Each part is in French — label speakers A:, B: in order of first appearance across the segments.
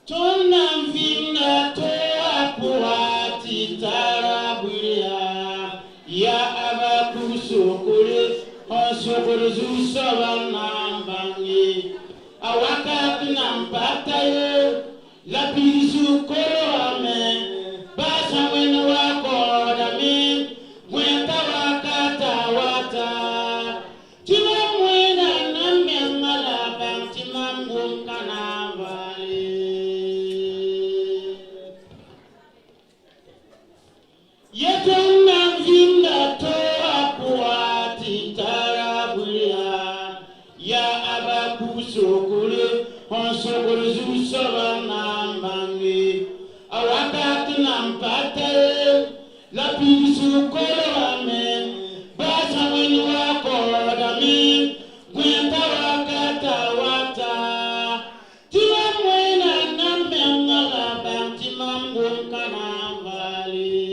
A: Tonam vinga toa puati taraburia ya abaku sokore on sokore zu sabanam bangi awaka tinam pataye la pisu koro ame basa wena wakoda me wenta wakata wata timam wena namya mala bang timam kana Yetonam vinda toa puati taraburia ya abaku sokore on sokore zu sabanam bangi awakati nampate la pisu kolo amen basa wenu wakoda min gwenta wakata wata timam wena nambenga la bang timam kana vali.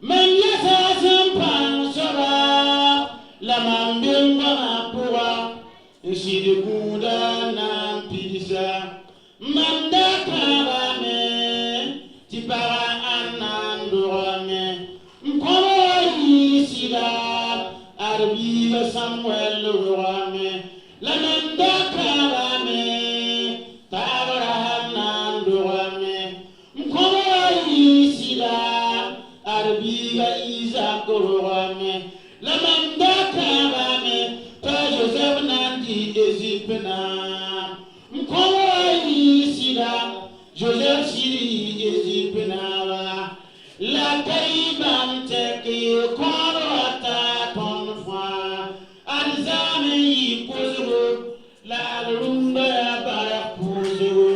A: Men yasa sempan sora la mambinga pura nsidi kuda na pisa manda karame tipara anandorame mkono yisida arbi Samuel rame la manda karame tabara anandorame mkono yisida Arbiga Isaac Rame, la mandaka rame, ta Joseph Nandi Ezipena, Mkoa Isida, Joseph Siri Ezipena, la Kaiban Teki, Korata Tonfa, Alzame Yipuzuru, la Rumba Barapuzuru.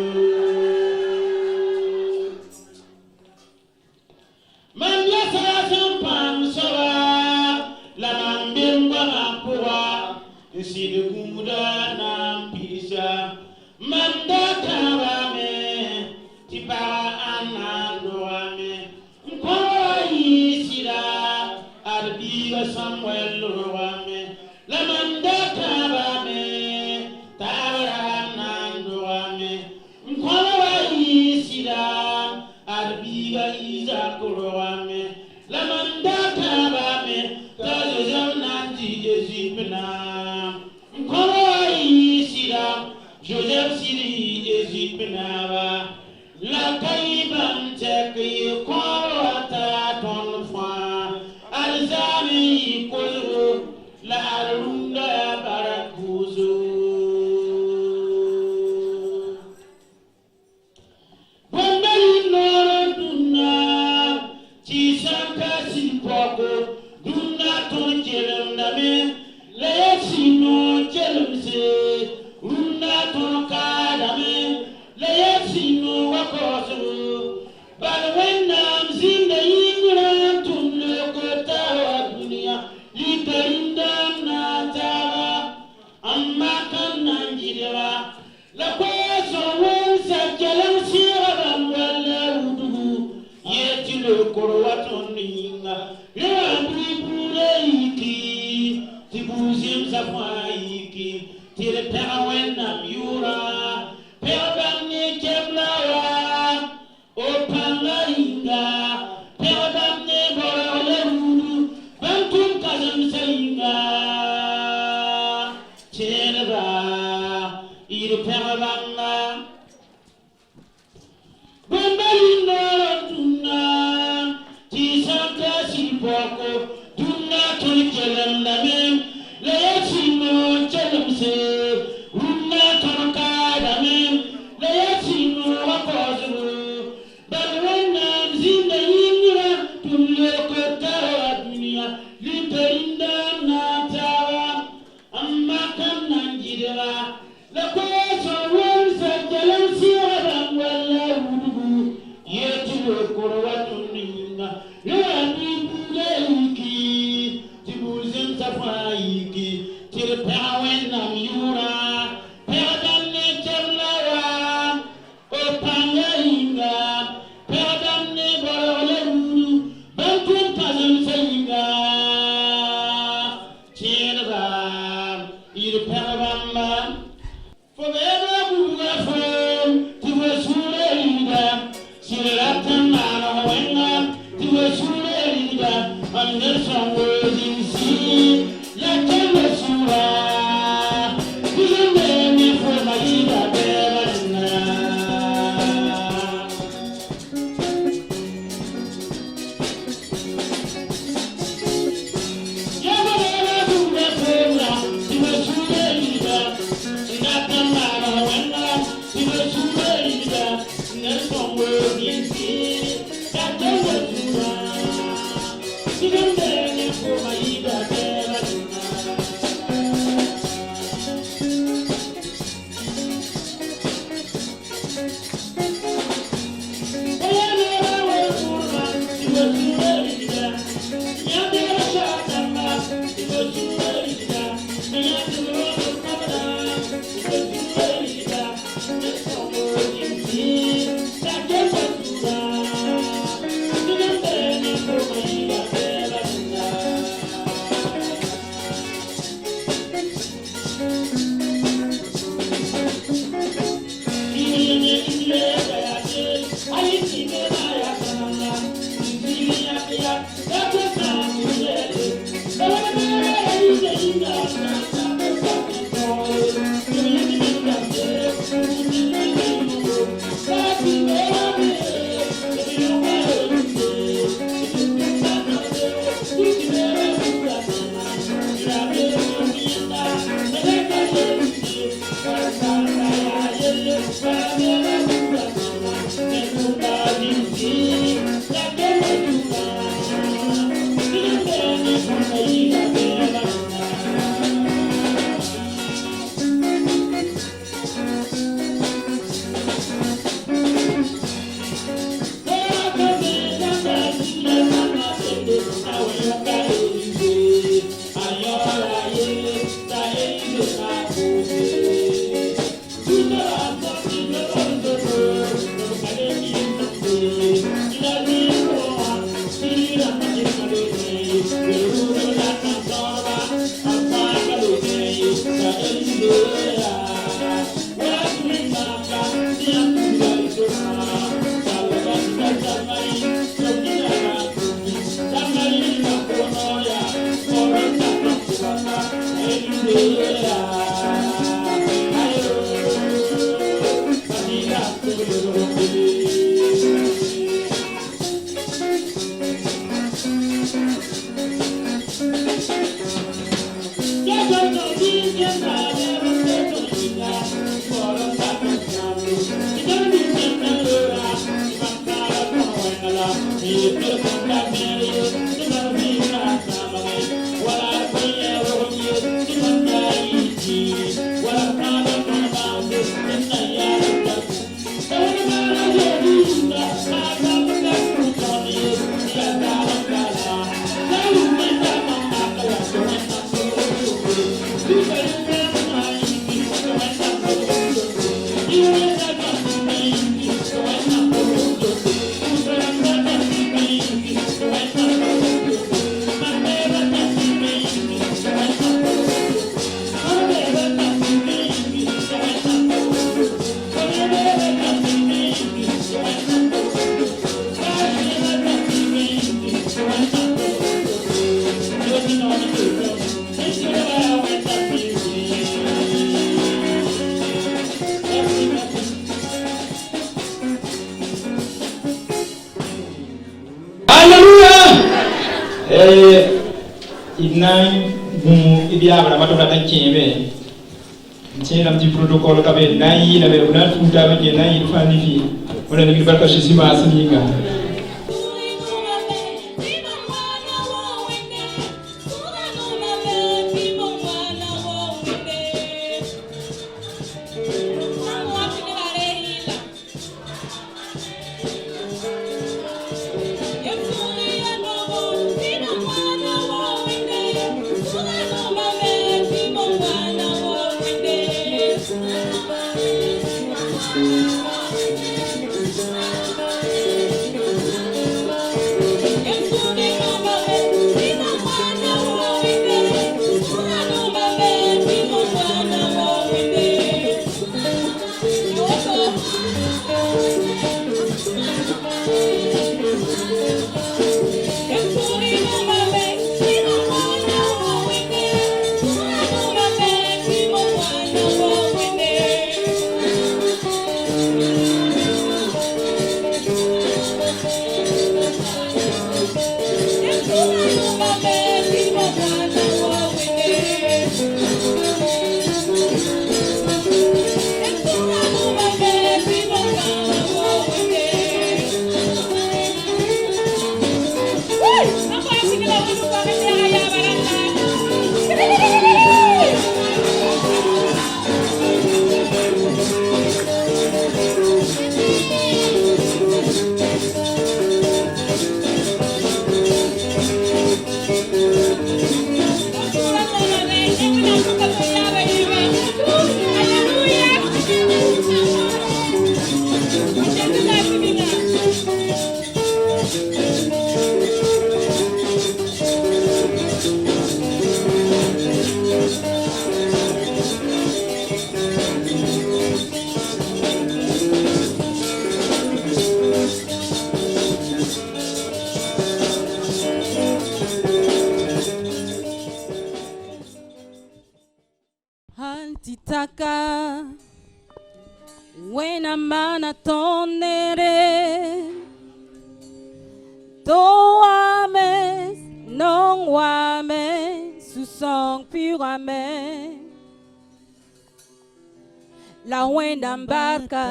A: Man yasa sampan sawa la mambimba mapua nsidi kuda na mpisa manda karame tipa anandorame mkoa yisida arbiga Samuel rame la manda karame tara anandorame mkoa yisida Arbiga Isaac Rame, la mandata rame, Tajazam Nandi Ezipena, Mkoa Isida, Joseph Siri Ezipena, la Kaiban Teki, Korata Tonfa, Alzami Kuzuru, la Arunda Barakuzu. Duna ton jelem dame, le sino jelem se. Runa ton kadame, le sino wakosu. But when I'm zinda ingran tun le kota wa dunia, litarinda na tara, amma kan nangidewa. La kwaso wensa jelem sira bambala udugu, yeti le korwaton ninga. Tibuzim Zafaiki, Tire Perawena Mura, Peradamne Keblawa, Opangainga, Peradamne Boraleru, Bantum Kazam Sainga, Cheneva, Ir Peravanga, Bambalina Tuna, Tisanta Sipoko. Duna tuli jalam dame, layasino jalam se. Runa tonoka dame, layasino wakozu. Balwana zinda yingira, tumle kotara dunia, litarinda na tawa. Amma kan nanjira, la kwaso wansa jalam siya wala udugu. Yetu korwa tuninga, yandi buleki. Tibuzim Safaiki, Tilpawen Namura, Peradamne Jamlawa, Opangainga, Peradamne Borolemu, Bantum Kazam Sainga, Chenaba, Yarabamba. Forever Bugafu, to a Sureda, Siratamana, Wenga, to a Sureda, under some words in sea, Yakan Sura, you made me for my Ida Bella.
B: Ibiabra matona tanchime nchini mji protocol kabe nai na bero na futa be nai fani fi ona ni barka shi ma asininga
C: titaka wena mana tonere toame non wame susong purame la wenda mbarka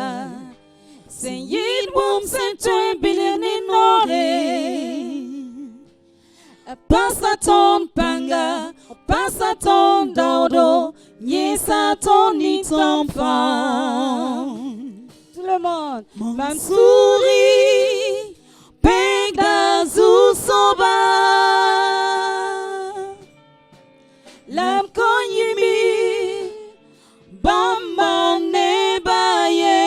C: sen yid bum sen tuen bilini nore passa ton panga passa ton daudo nyesa ton ni ton tout le monde Mansouri pegda zusoba lam konyimi bamba nebaye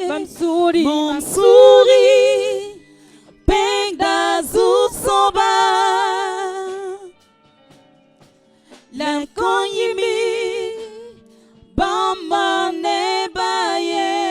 C: Mansouri pegda zusoba lam konyimi bamba nebaye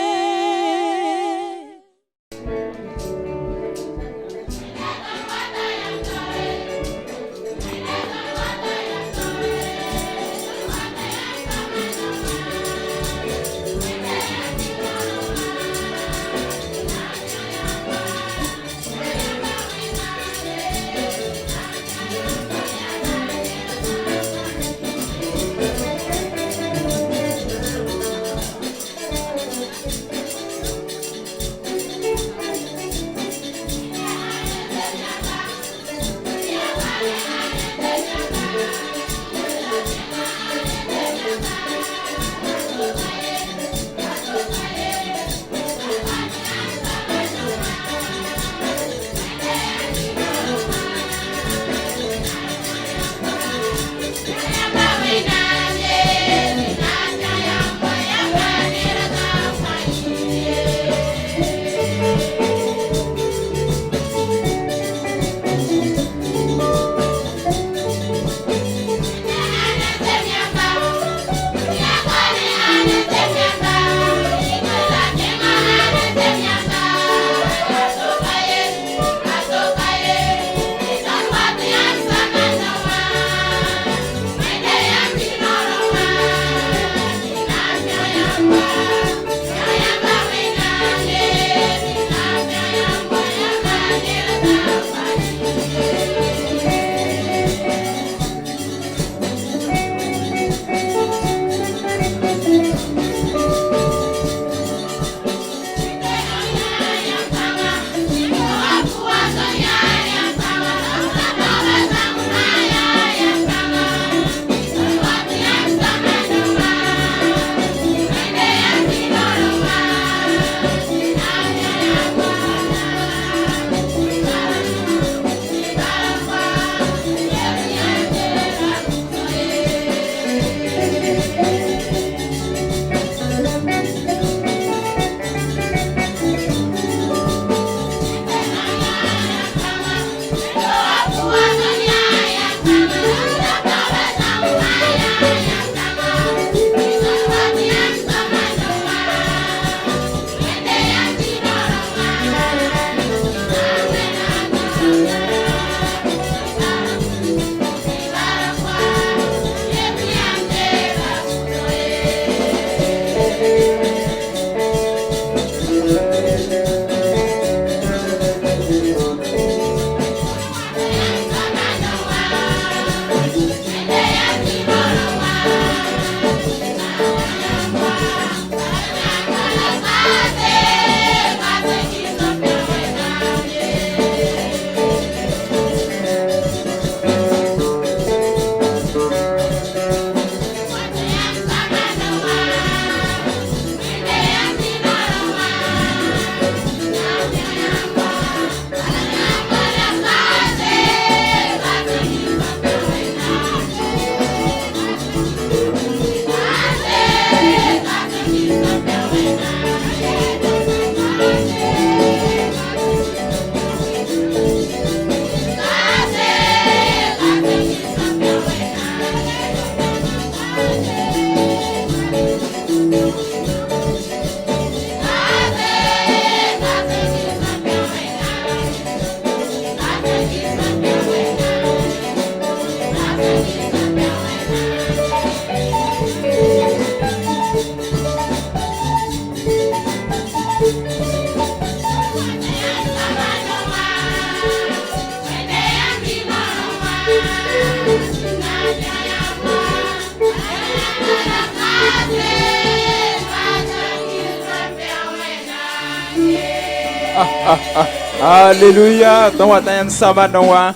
D: Alléluia. Dans wa tayam sama dans wa.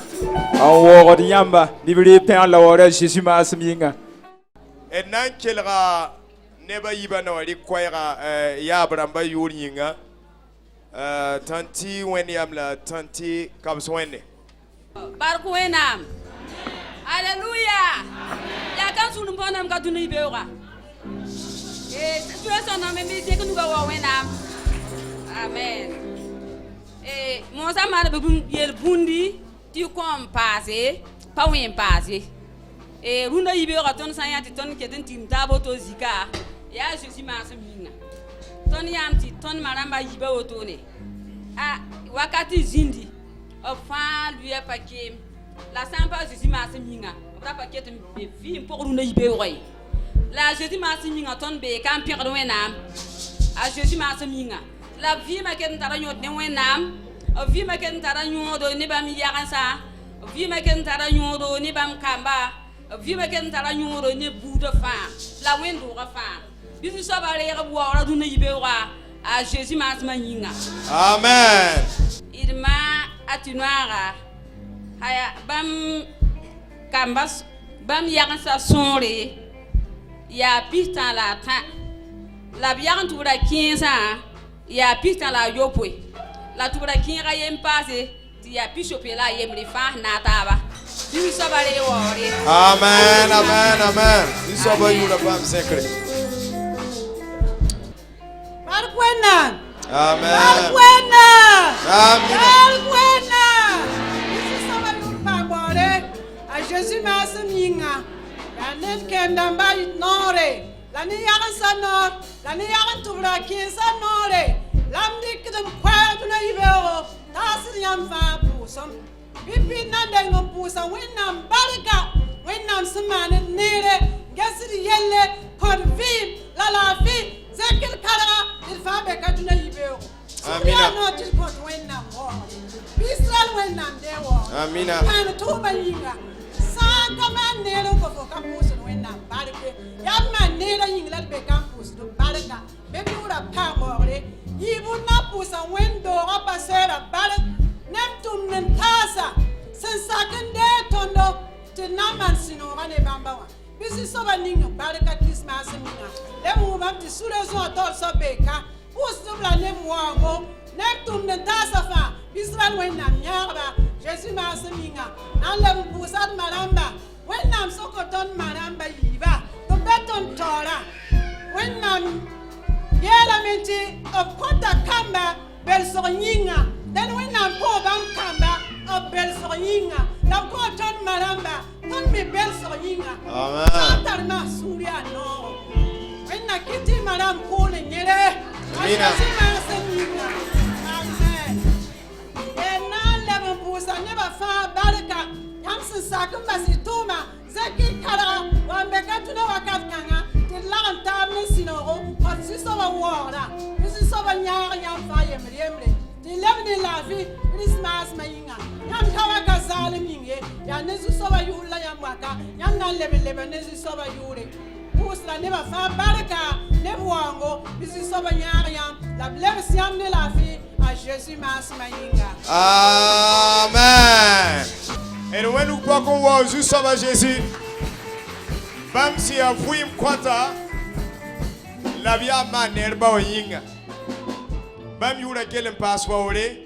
D: En woro di yamba. Libri pen la woro Jésus ma asminga.
E: Et nan kelra neba yiba na wali kwaira ya bramba yuringa. Tanti wen yam la tanti kabswene.
F: Barku wenam. Alléluia. Ya kan sunu bonam ka dunu ibeura. Tu es son nom mais c'est que nous va wenam. Amen. Mon sama be yel bundi ti kom passé pa wen passé. Runda ibeura ton sayati ton keten tim tabo to zika. Ya Jésus ma seminga. Ton yamti ton maramba yibe otone. Wakati zindi. Enfin lui est paquet. La samba Jésus ma seminga. Ta paquet de vie pour runda ibeura. La Jésus ma seminga ton be kan perdre wenam. A Jésus ma seminga. La vie ma ken tara nyot ne wenam. Vie ma ken tara nyodo ne bam yaransa. Vie ma ken tara nyodo ne bam kamba. Vie ma ken tara nyodo ne boude fa. La wendo fa. Bisu so ba le wa ra duna yibewa. A Jésus ma seminga.
E: Amen.
F: Irma atunoara. Haya bam kambas bam yaransa sonre. Ya pistan la tan. La biyan tura 15 ans. Ya pistan la yopwe. La tura 15 ans yem passé. Ti ya pishope la yem le fa na taba. Bisu so ba le wore.
E: Amen, amen, amen. This is what you the fam secret.
C: Barkwena.
E: Amen.
C: Barkwena.
E: Amen.
C: Barkwena. Bisu so ba yu pa bore. A Jésus ma seminga. La net kenda ba nore. La ni yaran sanor. La ni yaran tubra kinsa nore. Lamdi kidum kwa tuna ibero. Tasir yam fa pusam. Bibi nande ngom pusam. Wenam barika. Wenam semane nere. Gasiri yelle. Kod vim. La vi. Zekil kara. Il fa beka tuna ibero.
E: Amina.
C: No til kod wenam wo. Israel wenam de wo.
E: Amina.
C: Kana tuba yinga. Sanga man nere ko fo kampus wenam barike. Yamma nere yingla be campus do barika. Bebi ura pa more. Yibu na pusa wendo rapasera barik. Neptum nentasa. Sensakende tondo. Tenaman sino rane bambawa. Bisi soba ninyo barika Christmas minga. Lemu mabti sure zo atol so beka. Pus dubla nemu wango. Neptum nentasa fa. Israel wenam nyarba. Jésus ma seminga. Nan lemu pusat maramba. Wenam sokoton maramba yiva. To beton tora. Wenam yela menti of kota kamba bel sornyinga. Then wenam po bam kamba of bel sornyinga. La koton maramba. Ton me bel sornyinga.
E: Amen.
C: Tarma suria no. Wenna kiti maram kole nyere.
E: Amina.
C: Jésus ma seminga. Amen. Ena lemu pusa neba fa baraka. Yamsin sakum basi tuma. Zeki kara wambeka tuna wakat kanga. Tilan tamne sinoro. Hot sisoba wora. Sisoba nyara yam fa yemre. Tilemni la vie. Christmas mayinga. Yam kawa kazale minge. Ya nezu soba yula yam waka. Yam na lebe nezu soba yure. Pusla neba fa baraka. Nebu wango. Bisi soba nyara yam. La blebe siam ne la vie. A Jésus mas mayinga.
E: Amen. Et nous nous pas qu'on voit juste ça Jésus. Bam si a fui mkwata. La via manerba oyinga. Bam yura kelen paswa ore.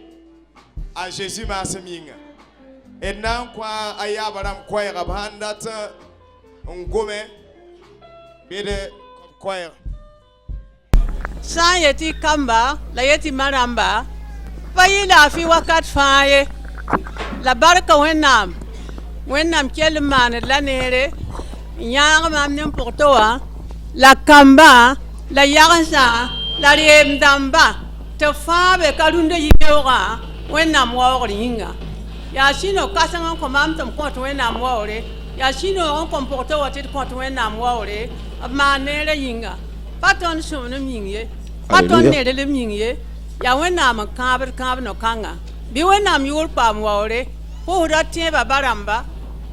E: A Jésus ma seminga. Et nan kwa ayabaram kwa rabhanda ta ngome. Bede kwa.
G: Sa yeti kamba, la yeti maramba. Fayi la fi wakat faye. La barka wenam. Wenam kel man la nere. Nyang mam nem portoa. La kamba, la yaransa, la riem damba. Te fabe kalunde yibeora. Wenam wawri hinga. Ya sino kasang ko mam tam ko wenam wawre. Ya sino on comporto wa tit ko wenam wawre. Manere hinga. Paton sunu mingye. Paton nere le mingye. Ya wenam kaber no kanga. Bi wenam yul pam wawre. Po ratie ba baramba.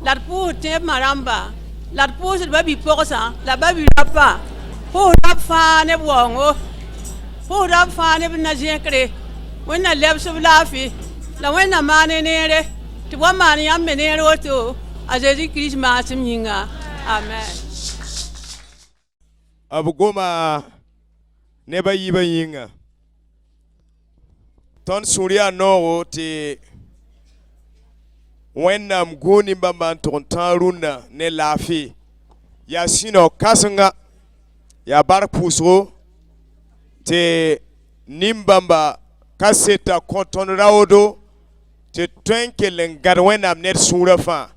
G: La po te maramba. La po se babi posa. La babi rapa. Po rap fa ne wongo. Po rap fa ne na jekre. wẽnna lebsb laafɩ la wẽnna maane neere tɩ b wa maan yãmb me neer woto a Zeezi Kirist maasem yĩnga. Amen.
E: b goma neb a yiibã yĩnga tõnd sũur yaa noogo tɩ wẽnnaam gũu nin-bãmbã n tʋg n tãag rũnnã ne laafɩ yaa sũ-no kãsenga yaa bark pʋʋsgo tɩ nin-bãmba ka seta kõ tõnd raoodo tɩ tõe n kell n gãd wẽnnaam ned sũurã fãa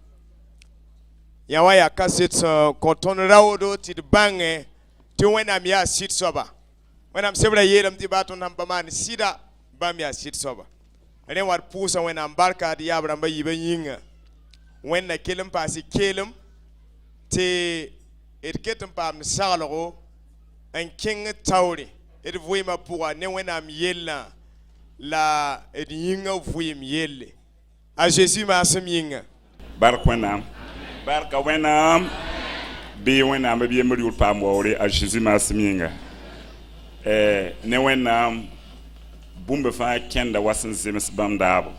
E: yã wã yaa ka set sẽn kõ tõnd raoodo tɩ d bãngẽ tɩ wẽnnaam yaa sɩd soaba wẽnnaam sebrã yeelame tɩ baa tõnd sãn pa maan sɩda bãmb yaa sɩd soaba rẽ wa d pʋʋsa wẽnnaam barka d yaab rãmbã yiibã yĩnga wẽnna kell n paas y keelem tɩ d ket n paamd saglgo n kẽng taoore d vɩɩmã pʋga ne wẽnnaam yellã la d yĩngã vɩɩm yelle a Zeezi maasem yĩnga.
H: Bark wẽnnaam. Barka wẽnnaam. Bɩ wẽnnaam b yembr yʋʋr paam waoore a Zeezi maasem yĩnga. Ne wẽnnaam bũmb fãa kẽnda wa sẽn zems bãmb daabo.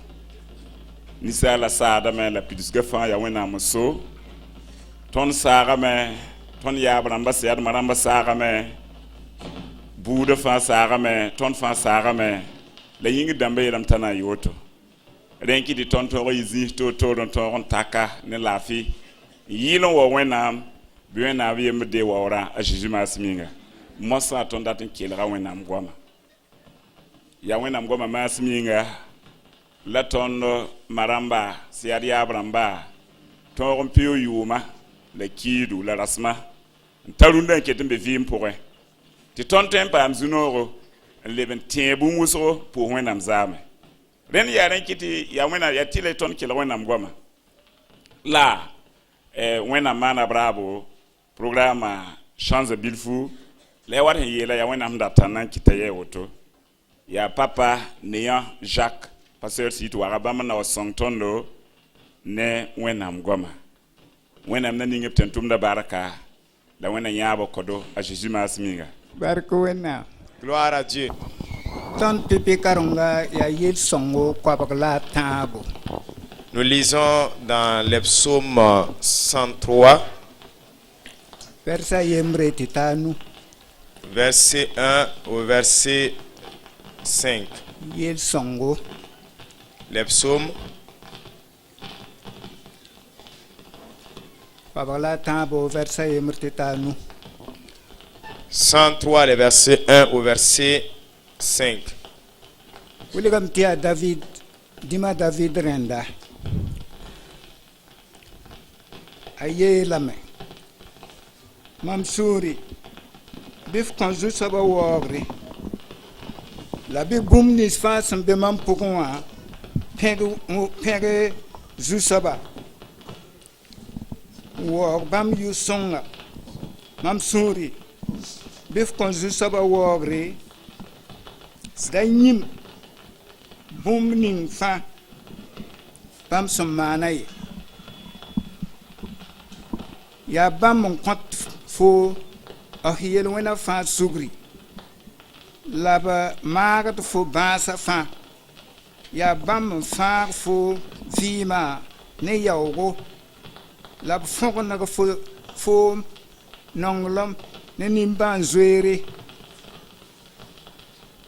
H: Ninsaala saadame la pidisgã fãa yaa wẽnnaam n so. Tõnd saagame, tõnd yaab rãmba sɛɛdmã rãmba saagame, buudã fãa saagame, tõnd fãa saagame, la yĩngr dãmbã yeelame t'a na n yooto. Rẽ n kɩ tɩ tõnd tõog n yɩ zĩis toor-toor n tõog n taka ne laafɩ n yɩɩl n wa wẽnnaam bɩ wẽnnaam yembr dee waoorã a Zeezi maasem yĩnga. Mosã tõnd dat n kelga wẽnnaam goama. Ya wẽnnaam goama maasem yĩnga la tõnd marãmba sɩd yaab rãmba tõog n peoog yʋʋma la kiidu la rasma n ta rũndã n ket n be vɩɩm pʋgẽ tɩ tõnd tõe n paam zu-noogo n leb n tẽeg bũmb wʋsgo pʋʋs wẽnnaam zaame. Rẽnd yaa rẽ kɩ tɩ yaa wẽnnaam yaa tɩ la tõnd kelg wẽnnaam goama la wẽnnaam maana b raabo programa Change Bilfu la wat sẽn yeela yaa wẽnnaam sẽn dat tãn na n kɩta yɛɛ woto yaa papa Néant Jacques pasteur sɩɩt waga bãmb n na wa sõng tõndo ne wẽnnaam goama. Wẽnnaam na ning b tẽn tʋmda barka la wẽnna yãab kodo a Zeezi maasem yĩnga.
I: Barka wẽnnaam.
E: Gloire à Dieu.
I: Tõnd pipi karenga yaa yel-sõngo koabg la a tãabo.
E: Nous lisons dans les psaumes 103,
I: Versa yembre tɩ taa nu.
E: verset 1 au verset 5.
I: Yel-sõngo.
E: Les psaumes
I: koabg la a tãabo versa yembre tɩ taa nu.
E: 103, les versets 1 au verset 5.
I: Wilgame tɩ yaa David, dĩma David rẽnda. A yeelame. Mam sũuri, bɩ f kõ zu-soabã waoogre. La bɩ bũmb nins fãa sẽn be mam pʋgẽ wã pẽg zu-soaba. Waoog bãmb yʋ-sõnga. Mam sũuri, bɩ f kõ zu-soabã waoogre. Da yĩm bũmb ning fãa bãmb sẽn maana ye. Yaa bãmb n kõt fo f yel wẽna fãa sugri la b maagd fo bãasã fãa. Yaa bãmb n fãag fo vɩɩmã ne yaoogo la b fõgeneg fo nonglem ne nimbãan-zoeere.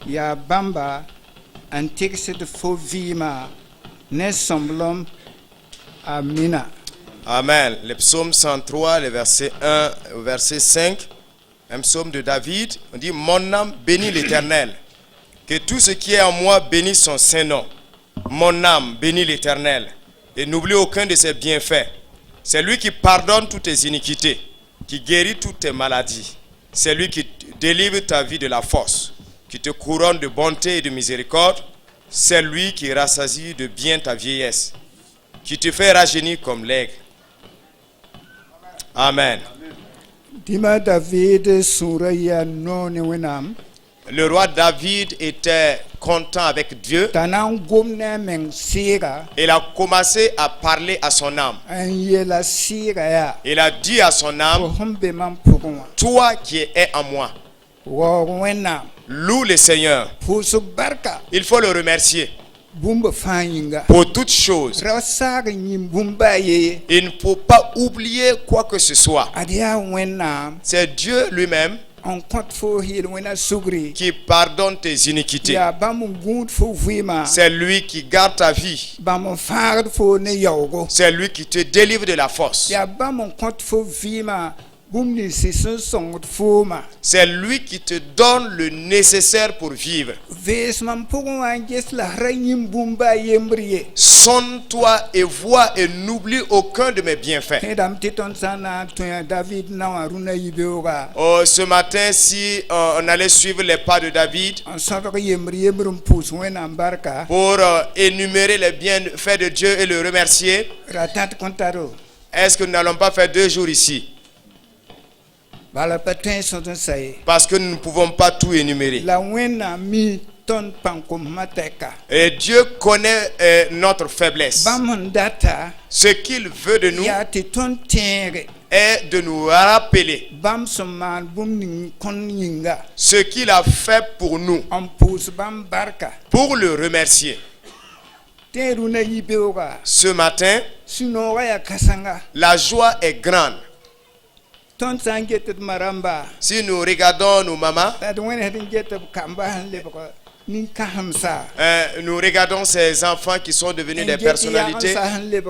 I: Yaa bãmba n tɩgsd fo vɩɩmã ne sõmblem. Amina.
E: Amen. Le psaume 103, le verset 1 au verset 5. Un psaume de David. On dit: mon âme bénit l'Éternel. Que tout ce qui est en moi bénisse son saint nom. Mon âme bénit l'Éternel. Et n'oublie aucun de ses bienfaits. C'est lui qui pardonne toutes tes iniquités, qui guérit toutes tes maladies. C'est lui qui délivre ta vie de la force, qui te couronne de bonté et de miséricorde. C'est lui qui rassasie de bien ta vieillesse, qui te fait rajeunir comme l'aigle. Amen.
I: Dĩma David sũurã yaa noone wẽnnaam.
E: Le roi David était content avec Dieu.
I: T'a na n gom ne a meng sɩɩga.
E: Il a commencé à parler à son âme.
I: N yeela sɩɩga yaa.
E: Il a dit à son âme:
I: Fo sẽn be mam pʋgẽ wã.
E: toi qui es en moi,
I: wo wẽnnaam
E: Loue le Seigneur.
I: pʋʋsg barka
E: Il faut le remercier
I: bũmb fãa yĩnga
E: pour toutes choses.
I: ra saag yĩm bũmb baa yeye
E: Il ne faut pas oublier quoi que ce soit.
I: ad yaa wẽnnaam
E: C'est Dieu lui-même
I: n kõt fo yel wẽna sugri
E: qui pardonne tes iniquités.
I: yaa bãmb n gũud fo vɩɩmã
E: C'est lui qui garde ta vie.
I: bãmb n fãagd fo ne yaoogo
E: C'est lui qui te délivre de la force.
I: yaa bãmb n kõt fo vɩɩmã bũmb ninsi sẽn sõngd foomã
E: C'est lui qui te donne le nécessaire pour vivre.
I: vẽesmã m pʋgẽ wã n ges la ra yĩm bũmb baa yembr ye
E: Sonne-toi et vois et n'oublie aucun de mes bienfaits.
I: tẽedame tɩ tõnd sã n na n tõe a david naowã rũnã yibeooga
E: Oh, ce matin, si on allait suivre les pas de David
I: n sõdg yembr n pʋʋs wẽnnaam barka
E: pour énumérer les bienfaits de Dieu et le remercier,
I: ra tãt kõntaro
E: est-ce que nous n'allons pas faire 2 jours ici?
I: bala pa tõe sõd n sa ye
E: Parce que nous ne pouvons pas tout énumérer.
I: la wẽnnaam mi tõnd pãn-komsmã tɛka
E: Et Dieu connaît notre faiblesse.
I: bãmb n data
E: Ce qu'il veut de nous
I: yaa tɩ tõnd tẽege
E: est de nous rappeler
I: bãmb sẽn maan bũmb ning kõn yĩnga
E: ce qu'il a fait pour nous,
I: n pʋʋs bãmb barka
E: pour le remercier.
I: tẽ rũnã yibeooga
E: Ce matin,
I: sũ-noogã yaa kãsenga
E: la joie est grande.
I: tõnd sã n get d marãmba
E: Si nous regardons nos mamans,
I: la d wẽnesd n get b kamba sẽn lebg nin-kãsemsa
E: nous regardons ces enfants qui sont devenus des personnalités.
I: sẽn lebg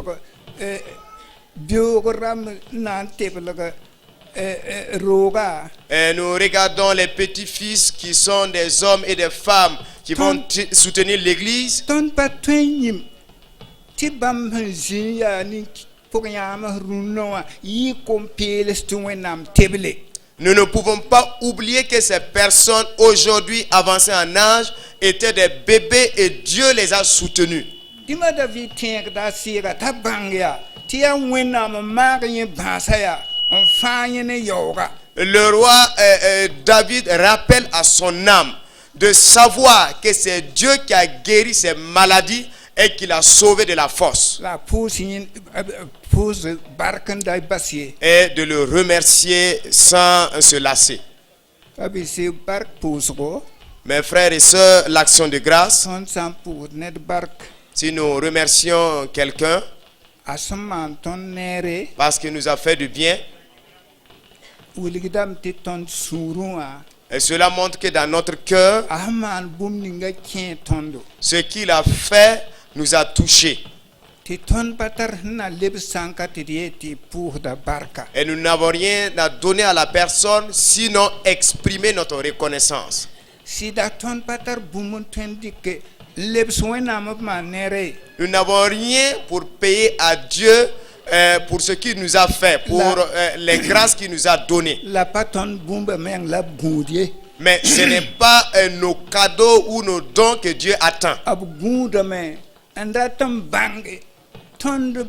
I: beoog rãmb n na n teblg rooga
E: Et nous regardons les petits-fils qui sont des hommes et des femmes qui vont soutenir l'Église.
I: tõnd pa tõe n yĩm tɩ bãmb sẽn zĩ yaa pʋg-yãamã rũnnã wã yɩ kom-peels tɩ wẽnnaam teble
E: Nous ne pouvons pas oublier que ces personnes aujourd'hui avancées en âge étaient des bébés et Dieu les a soutenus.
I: dĩma david tẽegda a sɩɩga t'a bãng yaa tɩ yaa wẽnnaam n maag yẽ bãasa yaa n fãa yẽ ne yaooga
E: Le roi David rappelle à son âme de savoir que c'est Dieu qui a guéri ses maladies et qui l'a sauvé de la force.
I: la pʋʋs bark n da bas ye
E: Et de le remercier sans se lasser.
I: a bɩ sɩ bark pʋʋsgo
E: Mes frères et sœurs, l'action de grâce,
I: tõnd sã n pʋʋsd ned bark
E: si nous remercions quelqu'un
I: a sẽn maan tõnd neere
E: parce qu'il nous a fait du bien,
I: wilgdame tɩ tõnd sũurẽ wã
E: et cela montre que dans notre cœur,
I: a sẽn maan bũmb ninga kẽ tõndo
E: ce qu'il a fait nous a touchés.
I: tɩ tõnd pa tar sẽn na lebs sãnka tɩ d ye tɩ pʋʋsda barka
E: Et nous n'avons rien à donner à la personne, sinon exprimer notre reconnaissance.
I: sɩda tõnd pa tar bũmb n tõe n dɩke n lebs wẽnnaam b maan neere
E: Nous n'avons rien pour payer à Dieu pour ce qu'il nous a fait, pour les grâces qu'il nous a données.
I: la pa tõnd bũmba meng la b gũud ye
E: Mais ce n'est pas nos cadeaux ou nos dons que Dieu attend.
I: b gũudame n rat n bãnge tõnd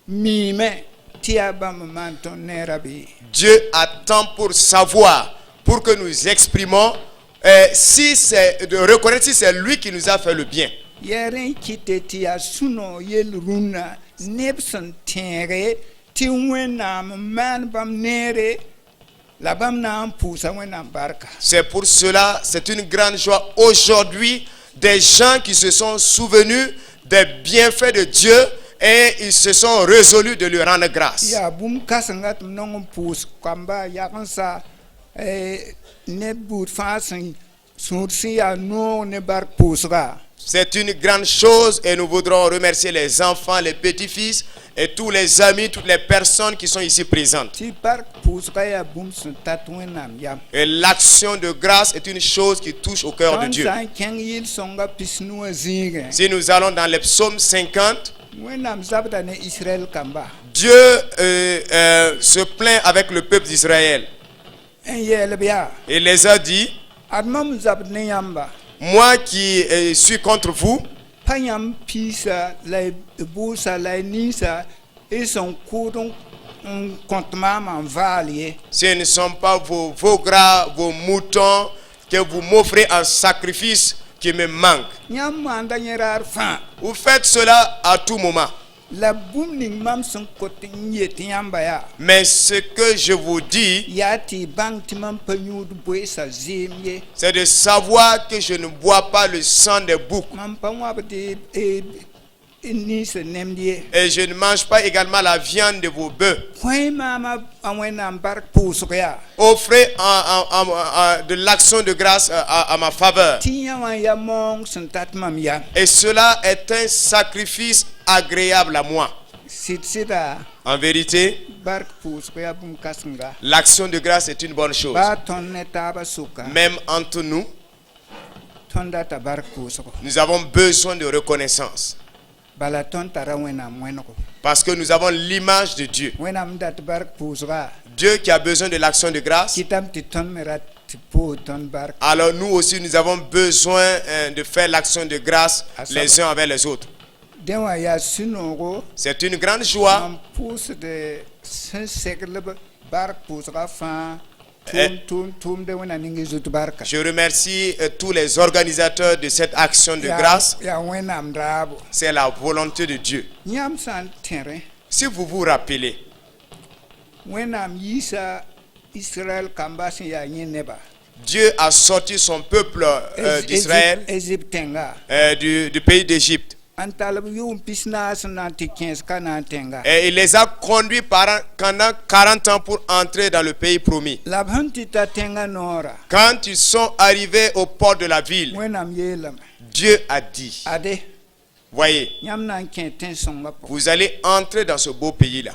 I: miime tɩ yaa bãmb maan tõnd neera bɩ
E: Dieu attend pour savoir, pour que nous exprimons si c'est de reconnaître si c'est lui qui nous a fait le bien.
I: yaa rẽ n kɩte tɩ yaa sũ-no yell rũnnã neb sẽn tẽege tɩ wẽnnaam n maan bãmb neere la bãmb na n pʋʋsa wẽnnaam barka
E: C'est pour cela, c'est une grande joie aujourd'hui des gens qui se sont souvenus des bienfaits de Dieu et ils se sont résolus de lui rendre grâce.
I: yaa bũmb kãsenga tɩ m nong n pʋʋs kamba yagensa neb buud fãa sẽn sũur sẽn yaa noog ne bark pʋʋsga
E: C'est une grande chose et nous voudrons remercier les enfants, les petits-fils et tous les amis, toutes les personnes qui sont ici présentes.
I: tɩ bark pʋʋsga yaa bũmb sẽn tat wẽnnaam yam
E: Et l'action de grâce est une chose qui touche au cœur de
I: tõnd
E: Dieu.
I: sã n kẽng yɩl-sõnga pisnu wã zĩigẽ
E: Si nous allons dans les psaumes 50,
I: wẽnnaam zabda ne israɛl kamba
E: Dieu se plaint avec le peuple d'Israël.
I: n yɛɛlb yaa
E: Il les a dit,
I: ad mam zabd ne yãmba
E: moi qui suis contre vous,
I: pa yãmb piisa la y bʋʋsa la y niisa y sẽn kʋʋd n kõt maam n vaal ye
E: ce ne sont pas vos veaux gras, vos moutons que vous m'offrez en sacrifice qui me manquent.
I: yãmb maanda yẽ raar fãa
E: Vous faites cela à tout moment.
I: la bum ning mam son kote nyet yamba ya
E: Mais ce que je vous dis,
I: ya ti bang ti mam panyud boy sa zemye
E: c'est de savoir que je ne bois pas le sang des boucs.
I: mam pangwa de ni se nemdie
E: Et je ne mange pas également la viande de vos bœufs.
I: point mama amwena bark puso ya
E: Offrez de l'action de grâce à ma faveur.
I: ti ya mong sentat mam ya
E: Et cela est un sacrifice agréable à moi.
I: sita
E: En vérité,
I: bark puso ya bum kasnga
E: l'action de grâce est une bonne chose.
I: ba ton neta ba suka
E: Même entre nous,
I: ton data bark puso
E: nous avons besoin de reconnaissance.
I: bala ton tara wena mwenoko
E: Parce que nous avons l'image de Dieu.
I: wena mdat bark puso
E: Dieu qui a besoin de l'action de grâce.
I: kitam ti ton merat ti po ton bark
E: Alors nous aussi, nous avons besoin de faire l'action de grâce les uns envers les autres.
I: dewa ya sinogo
E: C'est une grande joie.
I: am pus de sensekle bark puso fa
E: Eh.
I: tum de wena ningi zut barka
E: Je remercie tous les organisateurs de cette action de grâce.
I: ya wena mdrabo
E: C'est la volonté de Dieu.
I: nyam san terrain
E: Si vous vous rappelez,
I: wena yisa Israël kambasi ya nyeneba
E: Dieu a sorti son peuple d'Israël
I: Égyptenga
E: du pays d'Égypte.
I: antalab yum pisnas nanti 15 kanantenga
E: Et il les a conduits pendant 40 ans pour entrer dans le pays promis.
I: labhanti tatenga nora
E: Quand ils sont arrivés au port de la ville,
I: wenam yelam
E: Dieu a dit,
I: ade
E: voyez,
I: nyam nan kenten songa po
E: vous allez entrer dans ce beau pays-là.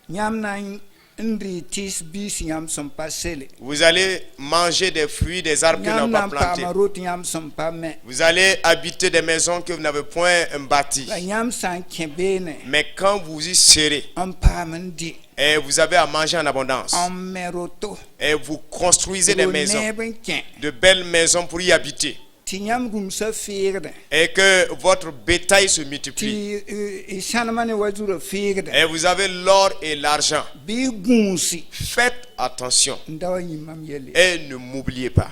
I: nyam nan ndri tis bis nyam som pasele
E: Vous allez manger des fruits des arbres que vous
I: nyam
E: n'avez
I: nan
E: pas plantés.
I: pamarut nyam som pame
E: Vous allez habiter des maisons que vous n'avez point bâties.
I: la nyam san kebene
E: Mais quand vous y serez,
I: on pamandi
E: et vous avez à manger en abondance,
I: on meroto
E: et vous construisez des maisons,
I: neben ken
E: de belles maisons pour y habiter,
I: ti nyam gum sa firde
E: et que votre bétail se multiplie,
I: ti sanmane wazura firde
E: et vous avez l'or et l'argent,
I: bi gunsi
E: faites attention
I: ndawa yimam yele
E: et ne m'oubliez pas.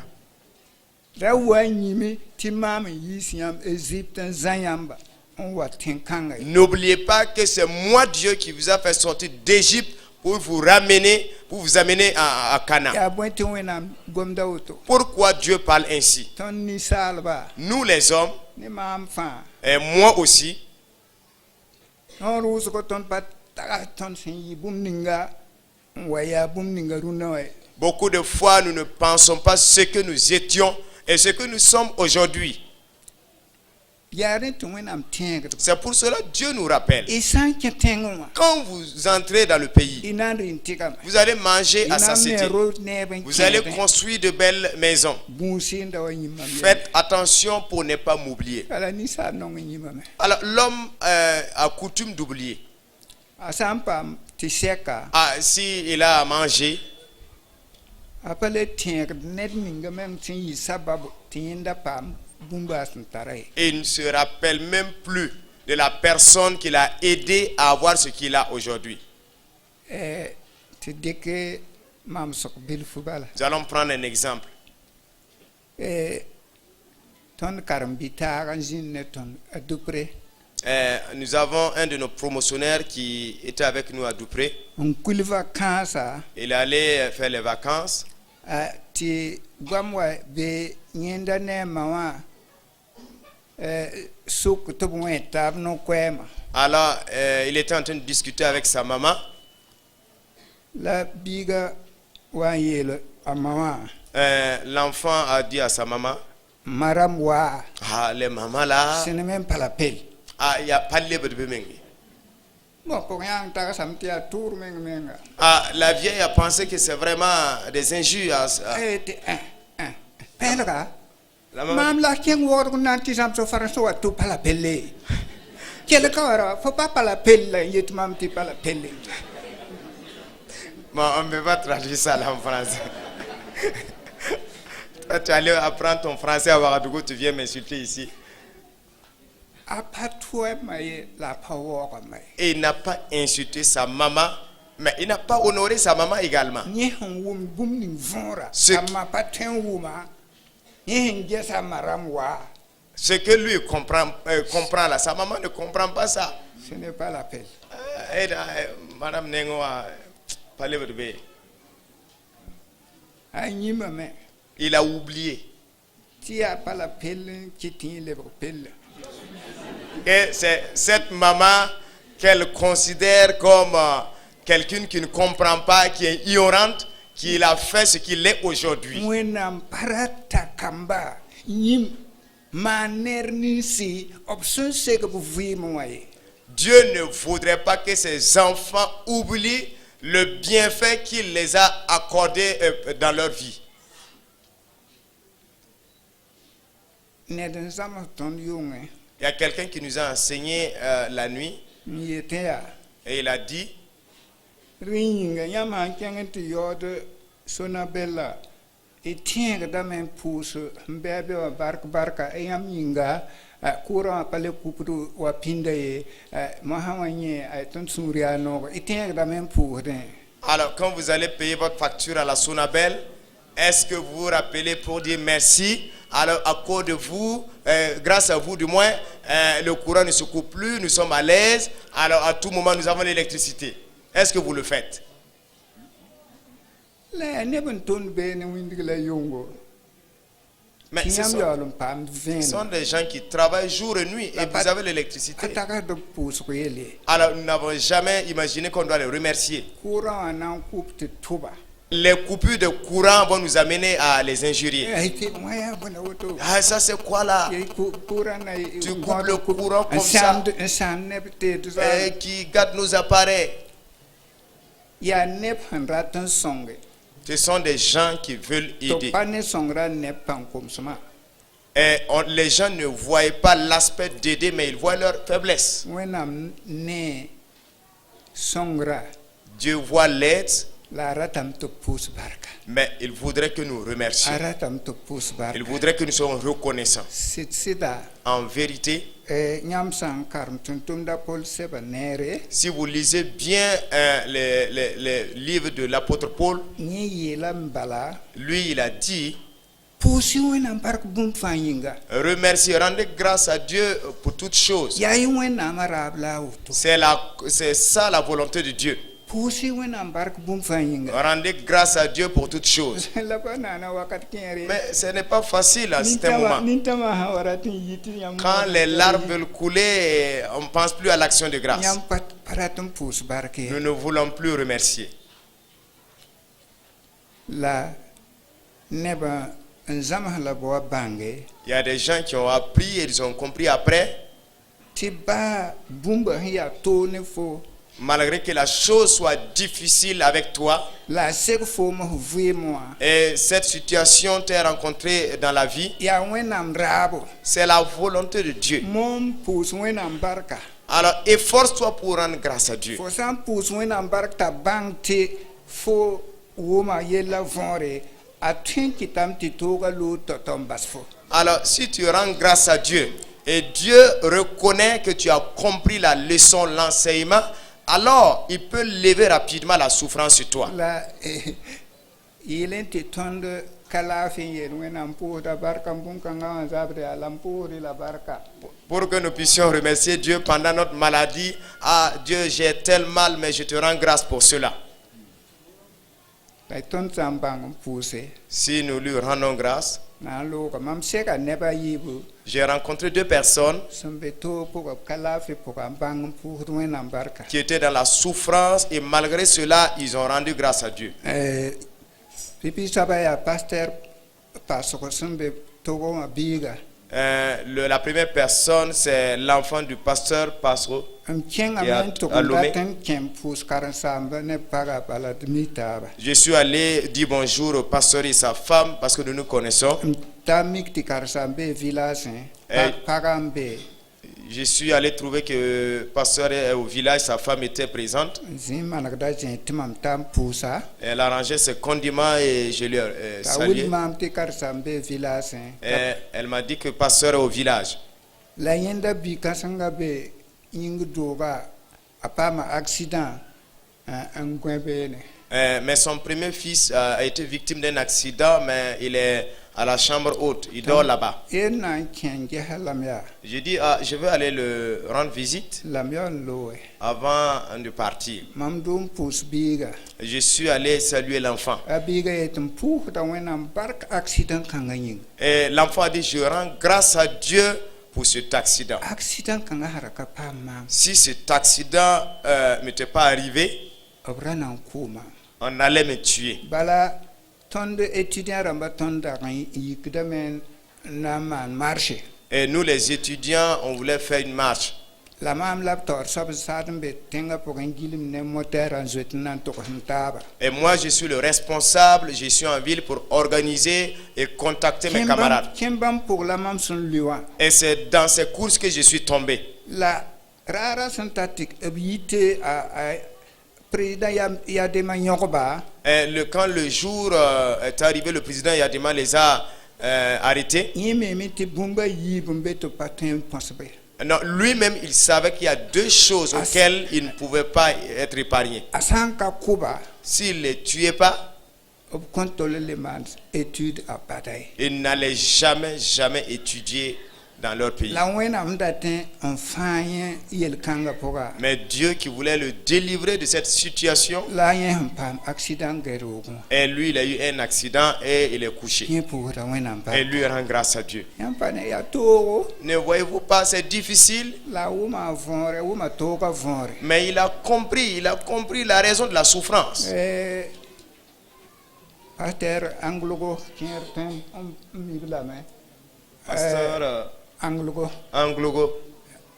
I: rawa nyimi ti mam yisiam Égypte zanyamba on wa tenkanga
E: N'oubliez pas que c'est moi Dieu qui vous a fait sortir d'Égypte pour vous ramener, pour vous amener à Canaan.
I: ya bonte wena gomda auto
E: Pourquoi Dieu parle ainsi?
I: ton ni salba
E: Nous les hommes,
I: ni mam fa
E: et moi aussi,
I: on rus ko ton pat ta ton sin yi bum ninga waya bum ninga runawe
E: beaucoup de fois nous ne pensons pas ce que nous étions et ce que nous sommes aujourd'hui.
I: yare to wena am tenga
E: C'est pour cela que Dieu nous rappelle.
I: e san ke tengwa
E: Quand vous entrez dans le pays,
I: inandri intikam
E: vous allez manger à satiété.
I: ro neben
E: Vous allez construire de belles maisons.
I: gunsi ndawa yimam
E: Faites attention pour ne pas m'oublier.
I: ala ni sa non yimam
E: Alors l'homme a coutume d'oublier.
I: asampa ti seka
E: Ah, si il a à manger,
I: apale tenga net ninga mem tin yi sababu tinda pam bumbas ntare
E: et il ne se rappelle même plus de la personne qui l'a aidé à avoir ce qu'il a aujourd'hui.
I: ti deke mam sok bil fubala
E: Nous allons prendre un exemple.
I: ton karambita ganjin ton adupre
E: Nous avons un de nos promotionnaires qui était avec nous à Dupré.
I: on kulva kansa
E: Il allait faire les vacances.
I: ti gwamwa be nyenda ne mawa suk to bon tab no kwema
E: Alors, il était en train de discuter avec sa maman.
I: la biga wa yelo amawa
E: L'enfant a dit à sa maman,
I: maram wa
E: ah, les mamans là,
I: ce n'est même pas la peine
E: ah, il n'y a pas de libre de bébé.
I: mo ko yang ta samti a tour menga
E: Ah, la vieille a pensé que c'est vraiment des injures.
I: pelga
E: La maman,
I: mam la ken wor ko nanti sam so fara so tu pala pelle kele kawara fo pa pala pelle yet mam ti pala pelle
E: bon, on ne peut pas traduire ça là en français. Toi, tu allais apprendre ton français à Ouagadougou, tu viens m'insulter ici.
I: apatwe mai la pawo ko mai
E: Et il n'a pas insulté sa maman, mais il n'a pas honoré sa maman également.
I: ni hon wum bum ni vora
E: Ce-
I: amma paten wuma ni hin gesa maram wa
E: Ce que lui comprend là, sa maman ne comprend pas ça.
I: Ce n'est pas l'appel.
E: Madame Nengo a parlé de bébé. Il a oublié.
I: Tu n'as pas l'appel qui tient le appel.
E: Et c'est cette maman qu'elle considère comme quelqu'un qui ne comprend pas, qui est ignorante, qui a fait ce qu'il est aujourd'hui. Dieu ne voudrait pas que ses enfants oublient le bienfait qu'il les a accordés dans leur vie. Il y a quelqu'un qui nous a enseigné la nuit et il a dit alors quand vous allez payer votre facture à la Sonabel, est-ce que vous vous rappelez pour dire merci? Alors à cause de vous, grâce à vous du moins, le courant ne se coupe plus, nous sommes à l'aise, alors à tout moment nous avons l'électricité. Est-ce que vous le faites? Mais ce sont des gens qui travaillent jour et nuit et vous avez l'électricité. Alors nous n'avons jamais imaginé qu'on doit les remercier. Les coupures de courant vont nous amener à les injurier. Ah, ça c'est quoi là? Tu coupes le courant comme ça qui gâte nos appareils. Ce sont des gens qui veulent aider. Et les gens ne voient pas l'aspect d'aider, mais ils voient leur faiblesse. Dieu voit l'aide, mais il voudrait que nous remercions. Il voudrait que nous soyons reconnaissants. En vérité, si vous lisez bien les livres de l'apôtre Paul, lui il a dit remerciez, rendez grâce à Dieu pour toutes choses. C'est ça la volonté de Dieu. Rendez grâce à Dieu pour toutes choses. Mais ce n'est pas facile à ce moment. Quand les larmes veulent couler, on ne pense plus à l'action de grâce. Nous ne voulons plus remercier. Il y a des gens qui ont appris et ils ont compris après. Malgré que la chose soit difficile avec toi, et cette situation t'est rencontrée dans la vie, c'est la volonté de Dieu. Alors efforce-toi pour rendre grâce à Dieu. Alors si tu rends grâce à Dieu et Dieu reconnaît que tu as compris la leçon, l'enseignement, alors il peut lever rapidement la souffrance sur toi. Pour que nous puissions remercier Dieu pendant notre maladie. Ah Dieu, j'ai tel mal, mais je te rends grâce pour cela. Si nous lui rendons grâce, j'ai rencontré deux personnes qui étaient dans la souffrance et malgré cela, ils ont rendu grâce à Dieu. La première personne, c'est l'enfant du pasteur Pasro qui est à Lomé. Je suis allé dire bonjour au pasteur et sa femme parce que nous nous connaissons. Je suis allé trouver que le pasteur est au village, sa femme était présente. Elle a rangé ses condiments et je lui ai salué. Elle m'a dit que le pasteur est au village. Mais son premier fils a été victime d'un accident, mais il est
J: à la chambre haute. Il dort là-bas.
I: e na kenge halamya
J: J'ai dit, je vais aller le rendre visite
I: lamya loe
J: avant de partir.
I: mam dum pus biga
J: Je suis allé saluer l'enfant.
I: abiga etum pu da wena bark accident kanga yin
J: Et l'enfant a dit, je rends grâce à Dieu pour cet accident.
I: accident kanga haraka pa mam
J: Si cet accident m'était pas arrivé,
I: obrana kuma
J: on allait me tuer.
I: bala tonde étudiant ramba tonda kan yikda men na man marché
J: Et nous, les étudiants, on voulait faire une marche.
I: la mam lap tor sab sadem be tenga pogan gilim ne moteur en jetnan to taba
J: Et moi, je suis le responsable. Je suis en ville pour organiser et contacter mes camarades.
I: kembam pour la mam son liwa
J: Et c'est dans ces courses que je suis tombé.
I: la rara santatik abite a président ya de manyoba
J: Et quand le jour est arrivé, le président Yadima les a arrêtés.
I: yime miti bumba yi bumbe to patin possible
J: Non, lui-même, il savait qu'il y a deux choses auxquelles il ne pouvait pas être épargné.
I: asanka kuba
J: S'il ne les tuait pas,
I: ob contrôler les man étude à bataille
J: il n'allait jamais étudier dans leur pays.
I: la wena mdatin en fayen yel kanga poga
J: Mais Dieu qui voulait le délivrer de cette situation,
I: la yen pam accident gero
J: et lui, il a eu un accident et il est couché.
I: yen pour da wena pa
J: Et lui rend grâce à Dieu.
I: yan pane ya toro
J: Ne voyez-vous pas, c'est difficile,
I: la wuma vonre wuma toka vonre
J: mais il a compris la raison de la souffrance.
I: Pasteur Anglogo kierten mibla me
J: Pasteur
I: Anglogo
J: Anglogo,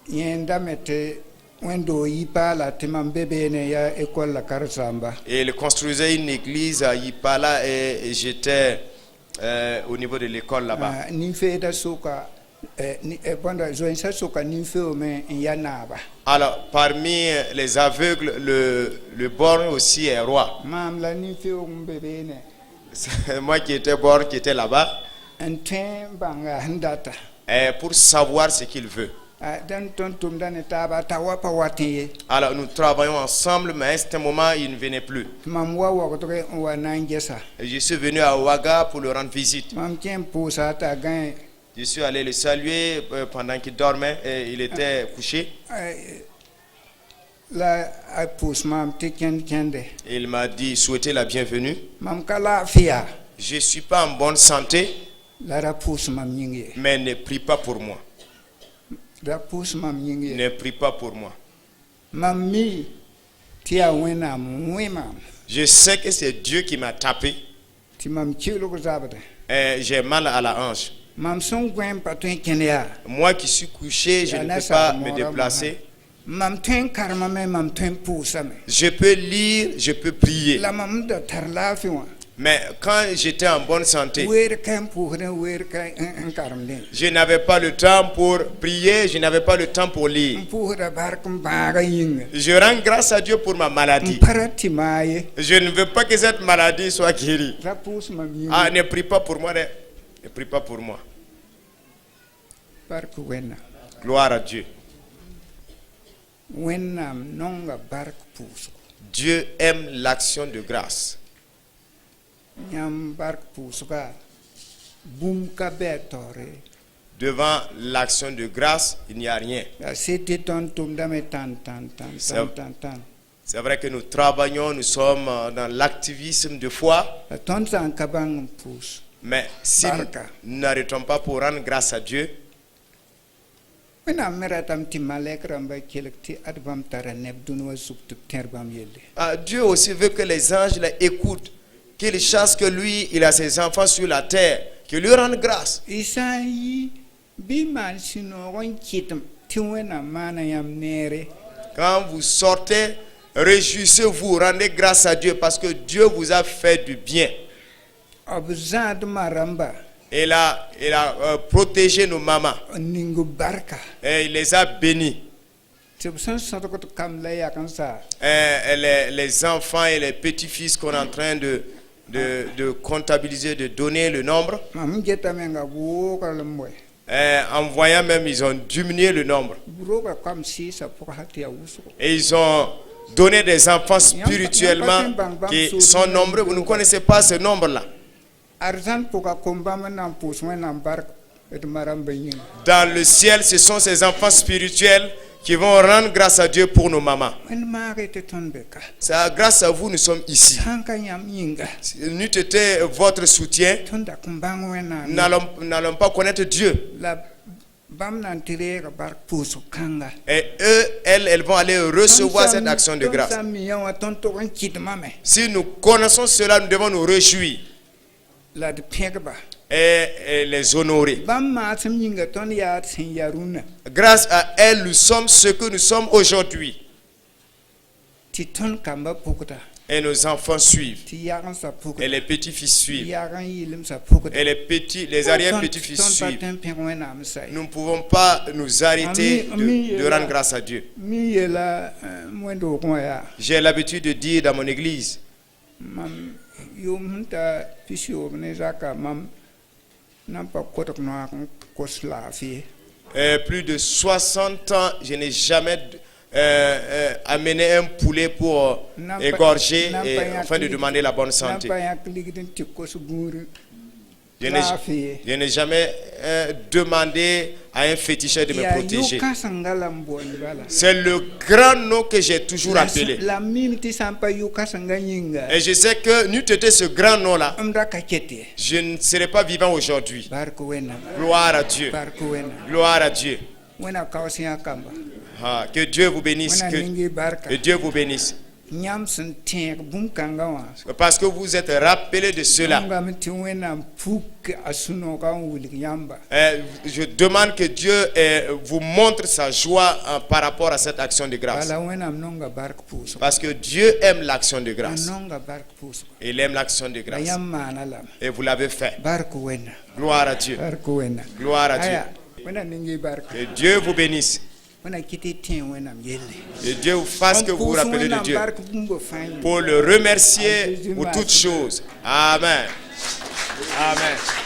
I: yenda mete wendo yipa la timam bebe ne ya école la Karsamba
J: et il construisait une église à Yipala et j'étais au niveau de l'école là-bas.
I: nimfe da soka ni bonda zoinsa soka nimfe o me yanaba
J: Alors, parmi les aveugles, le borgne aussi est roi.
I: mam la nimfe o bebe ne
J: C'est moi qui étais borgne, qui était là-bas,
I: enten banga ndata
J: et pour savoir ce qu'il veut.
I: dan tontum dan taba tawapa watiye
J: Alors, nous travaillons ensemble, mais à ce moment, il ne venait plus.
I: mam wa wa to wa nangesa
J: Et je suis venu à Ouaga pour le rendre visite.
I: mam kem pousa ta gan
J: Je suis allé le saluer pendant qu'il dormait et il était couché.
I: la pousse mam tiken kende
J: Et il m'a dit, souhaitez la bienvenue.
I: mam kala fia
J: Je ne suis pas en bonne santé,
I: la rapousse mam yingi
J: mais ne prie pas pour moi.
I: rapousse mam yingi
J: Ne prie pas pour moi.
I: mam mi tia wena mwema
J: Je sais que c'est Dieu qui m'a tapé
I: ti mam chilo ko zabata
J: et j'ai mal à la hanche.
I: mam son gwen patun kenya
J: Moi qui suis couché, je ne peux pas me déplacer.
I: mam tuen karma me mam tuen pousa me
J: Je peux lire, je peux prier.
I: la mam da tarla fi wa
J: Mais quand j'étais en bonne santé,
I: wer kan pouhre wer kan en karmde
J: je n'avais pas le temps pour prier, je n'avais pas le temps pour lire.
I: pouhre barkum baga yinga
J: Je rends grâce à Dieu pour ma maladie.
I: parati maye
J: Je ne veux pas que cette maladie soit guérie.
I: rapousse mam yingi
J: Ah, ne prie pas pour moi. Ne prie pas pour moi.
I: barku wena
J: Gloire à Dieu.
I: wenam nonga bark pousse
J: Dieu aime l'action de grâce.
I: nyam bark pousse ka bum ka betore
J: Devant l'action de grâce, il n'y a rien.
I: c'était ton tum dame tan tan tan tan tan tan
J: C'est vrai que nous travaillons, nous sommes dans l'activisme de foi,
I: ton san kabang pousse
J: mais si nous n'arrêtons pas pour rendre grâce à Dieu,
I: wena meratam ti malek ramba kelekti adbam tara neb dunwa suktu terbam yelle
J: Dieu aussi veut que les anges l'écoutent, qu'ils sachent que lui, il a ses enfants sur la terre, que lui rende grâce.
I: isayi bi man sino gon kitam ti wena mana yam nere
J: Quand vous sortez, réjouissez-vous, rendez grâce à Dieu parce que Dieu vous a fait du bien.
I: obzad maramba
J: Il a protégé nos mamans
I: ningu barka
J: et il les a bénis.
I: tibsan sotoko kam la yakansa
J: Et les enfants et les petits-fils qu'on est en train de comptabiliser, de donner le nombre.
I: mam geta menga wo kalamwe
J: En voyant même, ils ont diminué le nombre.
I: buroga kam si sa pokati ya usu
J: Et ils ont donné des enfants spirituellement qui sont nombreux. Vous ne connaissez pas ce nombre-là.
I: arzan poka kombama nam pus wẽnnaam bark d maram yĩng.
J: Dans le ciel, ce sont ces enfants spirituels qui vont rendre grâce à Dieu pour nos mamans.
I: Wẽnd maage tɩ tõnd beka.
J: C'est grâce à vous nous sommes ici.
I: Sãn ka yãmb yĩnga
J: N'eût été votre soutien,
I: tõnd da kõn bãng wẽnnaam
J: n'allons pas connaître Dieu.
I: la bãmb na n tɩ reega bark pʋʋsg kãnga.
J: Et eux, elles vont aller recevoir cette action de grâce.
I: tõnd sã n mi yã wã tõnd tog n kɩdmame
J: Si nous connaissons cela, nous devons nous réjouir
I: la d pẽgba.
J: et les honorer.
I: Bãmb maasem yĩnga tõnd yaa sẽn ya rũnã
J: Grâce à elles, nous sommes ce que nous sommes aujourd'hui.
I: tɩ tõnd kamba pʋgda
J: Et nos enfants suivent.
I: tɩ yagensã pʋgda
J: Et les petits-fils
I: tɩ
J: suivent.
I: yag n yɩlemsã pʋgda.
J: Et les arrière-petits-fils
I: tõnd pa
J: suivent.
I: tõe n pẽg wẽnnaam sa ye.
J: Nous ne pouvons pas nous arrêter de rendre grâce à Dieu.
I: mi yeela wẽnd-doog wã yaa
J: J'ai l'habitude de dire dans mon église,
I: mam yʋʋm sẽn ta pis-yoom ne zaka mam nan pa kodg noak n kos laafɩ ye.
J: plus de 60 ans, je n'ai jamais amené un poulet pour égorger et afin de demander la bonne santé.
I: nan pa yãk ligd n tɩ kos bũur
J: Je
I: laafɩ ye.
J: n'ai jamais demandé à un féticheur de me
I: yaa
J: protéger.
I: yʋ-kãsenga la n boond bala.
J: C'est le grand nom que j'ai toujours appelé.
I: la mim tɩ sã n pa yʋ-kãsenga yĩnga
J: Et je sais que n'eût été ce grand nom-là,
I: m ra ka ket ye.
J: je ne serais pas vivant aujourd'hui.
I: bark wẽnnaam
J: Gloire à Dieu.
I: bark wẽnnaam
J: Gloire à Dieu.
I: wẽna kaoos yã kamba
J: Ah, que Dieu vous bénisse.
I: wẽna ning-y barka
J: Que Dieu vous bénisse.
I: yãmb sẽn tẽeg bũmb-kãngã wã
J: Parce que vous êtes rappelés de cela.
I: ngame tɩ wẽnnaam puk a sũ-noogã n wilg yãmba.
J: Je demande que Dieu vous montre sa joie par rapport à cette action de grâce.
I: bala wẽnnaam nonga bark pʋʋsg
J: Parce que Dieu aime l'action de
I: a
J: grâce.
I: nonga bark pʋʋsg
J: Il aime l'action de
I: la
J: grâce.
I: yãmb maana lame.
J: Et vous l'avez fait.
I: bark wẽnnaam
J: Gloire à Dieu.
I: bark wẽnnaam
J: Gloire à Dieu.
I: aya wẽna ning-y barka
J: Que Dieu vous bénisse.
I: wẽna kɩ tɩ tẽ wẽnnaam yelle.
J: Et Dieu vous fasse que vous vous rappelez de Dieu.
I: bark bũmba fãa yẽ.
J: Pour le remercier pour toutes choses. Amen. Amen.